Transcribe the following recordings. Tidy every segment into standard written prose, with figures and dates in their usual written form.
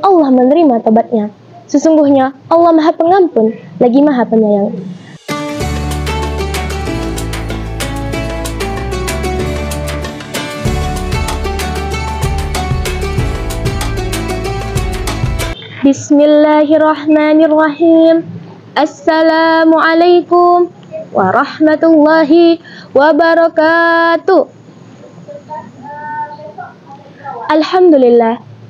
Allah menerima tobatnya. Sesungguhnya Allah Maha Pengampun, lagi Maha Penyayang. Bismillahirrahmanirrahim. Assalamualaikum warahmatullahi wabarakatuh.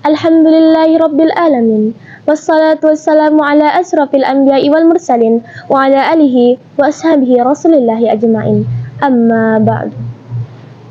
Alhamdulillahi rabbil alamin. Wassalatu wassalamu ala asrafil anbiya'i wal mursalin wa ala alihi wa ashabihi rasulillahi ajma'in. Amma ba'du.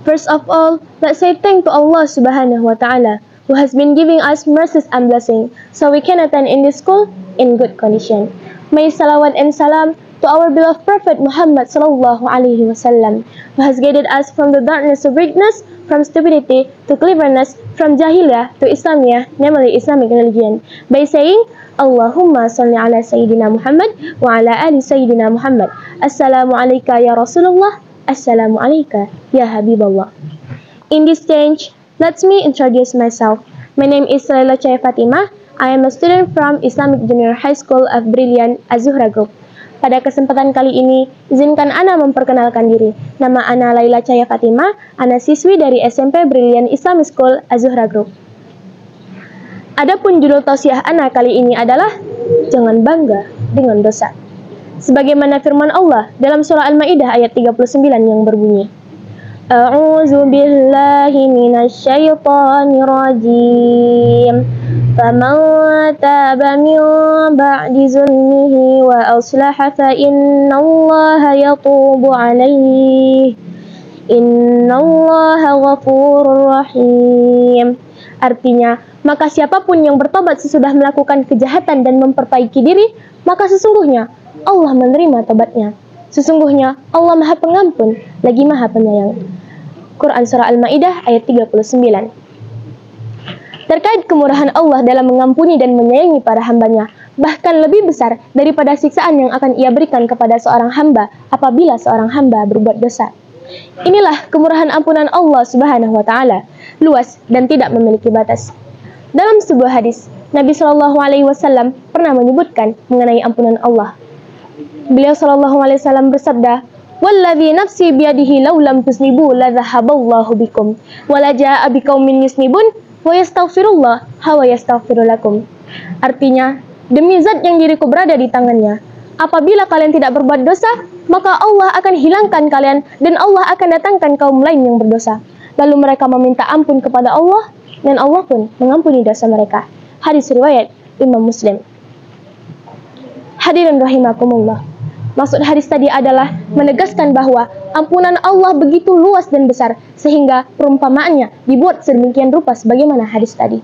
First of all, let's say thank to Allah subhanahu wa ta'ala, who has been giving us mercies and blessing, so we can attend in this school in good condition. May salawat and salam to our beloved Prophet Muhammad sallallahu alaihi wasallam, who has guided us from the darkness of weakness, from stupidity to cleverness, from jahiliyah to Islamiyah, namely Islamic religion, by saying, Allahumma salli ala Sayyidina Muhammad wa ala ali Sayyidina Muhammad. Assalamu alayka ya Rasulullah, assalamu alayka ya Habiballah. In this stage, let me introduce myself. My name is Laila Chaya Fatimah. I am a student from Islamic Junior High School of Brilliant Az-Zuhra Group. Pada kesempatan kali ini, izinkan Ana memperkenalkan diri. Nama Ana Laila Chaya Fatimah, Ana siswi dari SMP Brilliant Islamic School Az-Zuhra Group. Adapun judul tausiah Ana kali ini adalah Jangan Bangga dengan Dosa. Sebagaimana firman Allah dalam surah Al-Maidah ayat 39 yang berbunyi, A'udzu billahi minasyaitonir rajim. Faman taba min ba'di zulmihi wa aslaha fa innallaha yatubu 'alaihi. Innallaha ghafurur rahim. Artinya, maka siapapun yang bertobat sesudah melakukan kejahatan dan memperbaiki diri, maka sesungguhnya Allah menerima tobatnya. Sesungguhnya Allah Maha Pengampun, lagi Maha Penyayang. Quran Surah Al-Maidah ayat 39. Terkait kemurahan Allah dalam mengampuni dan menyayangi para hambanya, bahkan lebih besar daripada siksaan yang akan Ia berikan kepada seorang hamba apabila seorang hamba berbuat dosa. Inilah kemurahan ampunan Allah Subhanahu wa Ta'ala, luas dan tidak memiliki batas. Dalam sebuah hadis, Nabi Shallallahu Alaihi Wasallam pernah menyebutkan mengenai ampunan Allah. Beliau Shallallahu Alaihi Wasallam bersabda, "Walladzi nafsi biyadihi law lam tusnibu la dhahaballahu bikum wa la jaa'a biqaumin yusnibun wa yastaghfirullah wa yastaghfiru lakum." Artinya, demi zat yang diriku berada di tangannya, apabila kalian tidak berbuat dosa, maka Allah akan hilangkan kalian dan Allah akan datangkan kaum lain yang berdosa. Lalu mereka meminta ampun kepada Allah dan Allah pun mengampuni dosa mereka. Hadis riwayat Imam Muslim. Hadirin rahimakumullah. Maksud hadis tadi adalah menegaskan bahwa ampunan Allah begitu luas dan besar sehingga perumpamaannya dibuat sedemikian rupa sebagaimana hadis tadi.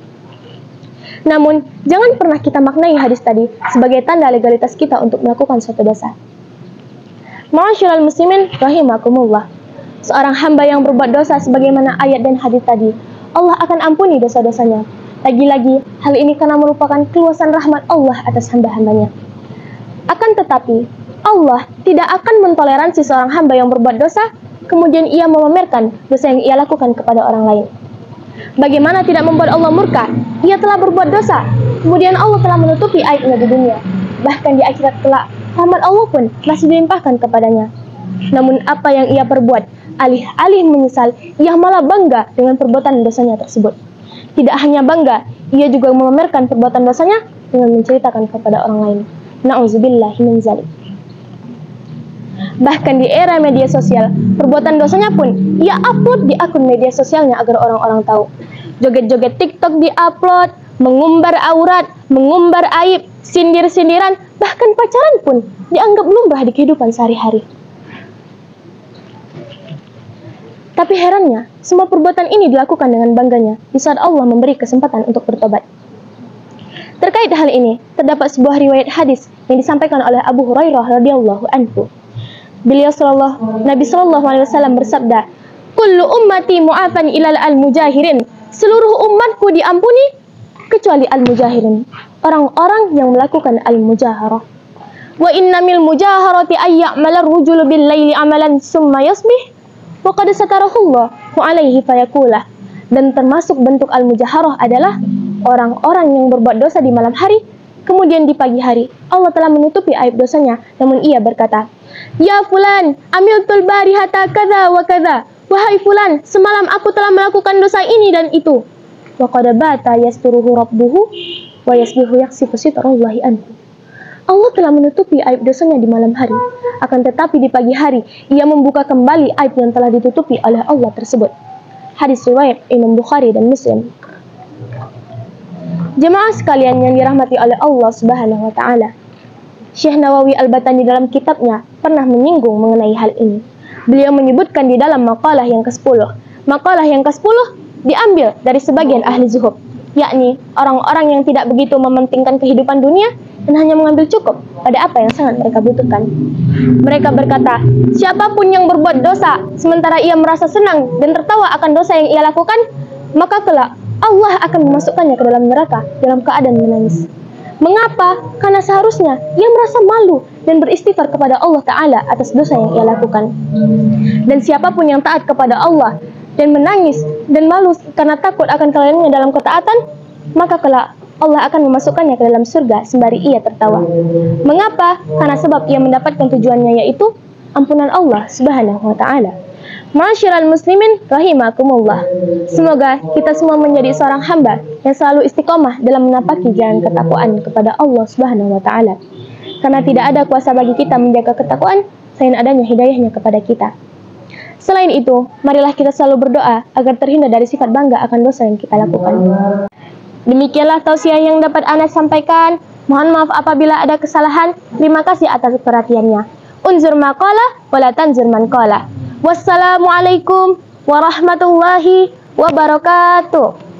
Namun, jangan pernah kita maknai hadis tadi sebagai tanda legalitas kita untuk melakukan suatu dosa. Ma'asyiral muslimin rahimakumullah. Seorang hamba yang berbuat dosa sebagaimana ayat dan hadis tadi, Allah akan ampuni dosa-dosanya. Lagi-lagi, hal ini karena merupakan keluasan rahmat Allah atas hamba-hambanya. Akan tetapi, Allah tidak akan mentoleransi seorang hamba yang berbuat dosa, kemudian ia memamerkan dosa yang ia lakukan kepada orang lain. Bagaimana tidak membuat Allah murka? Ia telah berbuat dosa, kemudian Allah telah menutupi aibnya di dunia. Bahkan di akhirat kelak, rahmat Allah pun masih dilimpahkan kepadanya. Namun apa yang ia perbuat, alih-alih menyesal, ia malah bangga dengan perbuatan dosanya tersebut. Tidak hanya bangga, ia juga memamerkan perbuatan dosanya dengan menceritakan kepada orang lain. Na'udzubillahi min dzalik. Bahkan di era media sosial, perbuatan dosanya pun ia upload di akun media sosialnya agar orang-orang tahu. Joget-joget TikTok diupload, mengumbar aurat, mengumbar aib, sindir-sindiran, bahkan pacaran pun dianggap lumrah di kehidupan sehari-hari. Tapi herannya, semua perbuatan ini dilakukan dengan bangganya di saat Allah memberi kesempatan untuk bertobat. Terkait hal ini, terdapat sebuah riwayat hadis yang disampaikan oleh Abu Hurairah radhiyallahu anhu. Nabi Shallallahu Alaihi Wasallam bersabda, "Kullu ummati mu'afan ilal al-mujahirin." Seluruh umatku diampuni kecuali al-mujahirin, orang-orang yang melakukan al-mujaharah. Wa innamil mujaharati ayya'malar rujulu bil laili amalan summa yasbih wa qad sakarahullahu alaihi fayakulah. Dan termasuk bentuk al-mujaharah adalah orang-orang yang berbuat dosa di malam hari, kemudian di pagi hari Allah telah menutupi aib dosanya, namun ia berkata, "Ya fulan, amiltul barihata kadza wa kadza." Wahai fulan, semalam aku telah melakukan dosa ini dan itu. Wa qad bata yasturuhu rabbuhu wa yasbihu yaksifu sitrallahi anhu. Allah telah menutupi aib dosanya di malam hari, akan tetapi di pagi hari ia membuka kembali aib yang telah ditutupi oleh Allah tersebut. Hadis riwayat Imam Bukhari dan Muslim. Jemaah sekalian yang dirahmati oleh Allah Subhanahu wa taala, Syekh Nawawi Al-Batani dalam kitabnya pernah menyinggung mengenai hal ini. Beliau menyebutkan di dalam makalah yang ke-10. Makalah yang ke-10 diambil dari sebagian ahli zuhud, yakni orang-orang yang tidak begitu mementingkan kehidupan dunia dan hanya mengambil cukup pada apa yang sangat mereka butuhkan. Mereka berkata, siapapun yang berbuat dosa sementara ia merasa senang dan tertawa akan dosa yang ia lakukan, maka kelak Allah akan memasukkannya ke dalam neraka dalam keadaan menangis. Mengapa? Karena seharusnya ia merasa malu dan beristighfar kepada Allah Ta'ala atas dosa yang ia lakukan. Dan siapapun yang taat kepada Allah dan menangis dan malu karena takut akan kelalaiannya dalam ketaatan, maka kelak Allah akan memasukkannya ke dalam surga sembari ia tertawa. Mengapa? Karena sebab ia mendapatkan tujuannya, yaitu ampunan Allah Subhanahu wa taala. Ma'asyiral muslimin rahimakumullah. Semoga kita semua menjadi seorang hamba yang selalu istiqomah dalam menapaki jalan ketakwaan kepada Allah Subhanahu wa taala. Karena tidak ada kuasa bagi kita menjaga ketakwaan selain adanya hidayahnya kepada kita. Selain itu, marilah kita selalu berdoa agar terhindar dari sifat bangga akan dosa yang kita lakukan. Demikianlah tausiah yang dapat Ana sampaikan. Mohon maaf apabila ada kesalahan. Terima kasih atas perhatiannya. Unzur maqala wala tanzur man qala. Wassalamualaikum warahmatullahi wabarakatuh.